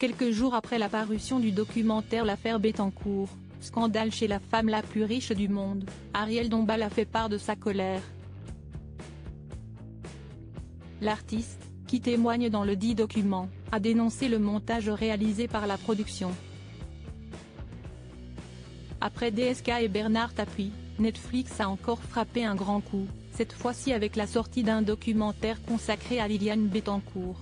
Quelques jours après la parution du documentaire L'affaire Bettencourt, scandale chez la femme la plus riche du monde, Ariel Dombal a fait part de sa colère. L'artiste, qui témoigne dans le dit document, a dénoncé le montage réalisé par la production. Après DSK et Bernard Tapie, Netflix a encore frappé un grand coup, cette fois-ci avec la sortie d'un documentaire consacré à Liliane Bettencourt.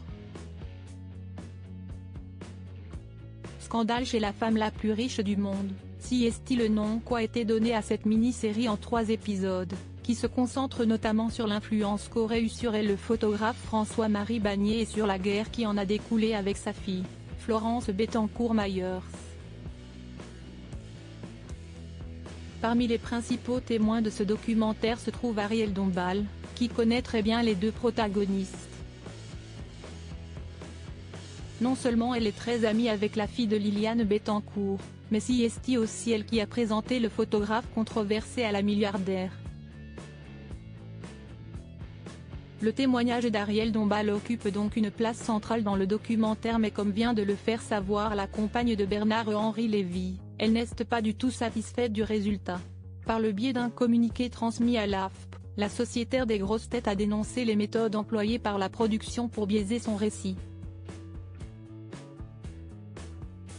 Scandale chez la femme la plus riche du monde, si est-il le nom quoi a été donné à cette mini-série en 3 épisodes, qui se concentre notamment sur l'influence qu'aurait eu sur elle le photographe François-Marie Bagné et sur la guerre qui en a découlé avec sa fille, Florence Bettencourt-Myers. Parmi les principaux témoins de ce documentaire se trouve Ariel Dombal, qui connaît très bien les deux protagonistes. Non seulement elle est très amie avec la fille de Liliane Bettencourt, mais si est aussi elle qui a présenté le photographe controversé à la milliardaire. Le témoignage d'Ariel Dombal occupe donc une place centrale dans le documentaire, mais comme vient de le faire savoir la compagne de Bernard-Henri Lévy, elle n'est pas du tout satisfaite du résultat. Par le biais d'un communiqué transmis à l'AFP, la sociétaire des grosses têtes a dénoncé les méthodes employées par la production pour biaiser son récit.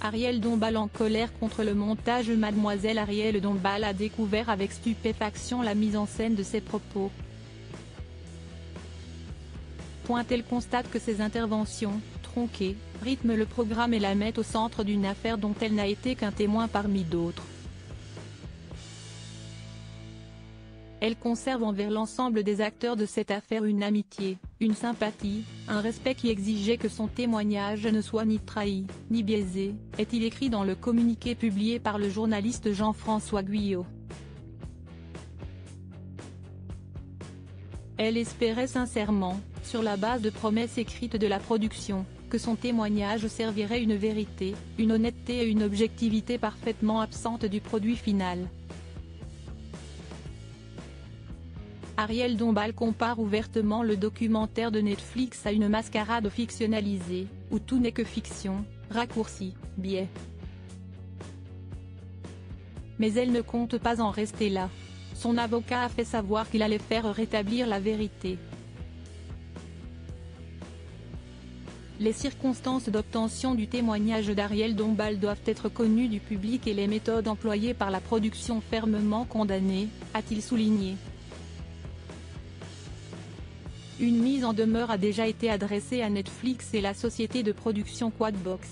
Ariel Dombal en colère contre le montage. Mademoiselle Ariel Dombal a découvert avec stupéfaction la mise en scène de ses propos. Elle constate que ses interventions, tronquées, rythment le programme et la mettent au centre d'une affaire dont elle n'a été qu'un témoin parmi d'autres. Elle conserve envers l'ensemble des acteurs de cette affaire une amitié, une sympathie, un respect qui exigeait que son témoignage ne soit ni trahi, ni biaisé, est-il écrit dans le communiqué publié par le journaliste Jean-François Guyot. Elle espérait sincèrement, sur la base de promesses écrites de la production, que son témoignage servirait une vérité, une honnêteté et une objectivité parfaitement absentes du produit final. Ariel Dombal compare ouvertement le documentaire de Netflix à une mascarade fictionnalisée, où tout n'est que fiction, raccourci, biais. Mais elle ne compte pas en rester là. Son avocat a fait savoir qu'il allait faire rétablir la vérité. Les circonstances d'obtention du témoignage d'Ariel Dombal doivent être connues du public et les méthodes employées par la production fermement condamnées, a-t-il souligné. Une mise en demeure a déjà été adressée à Netflix et la société de production Quadbox.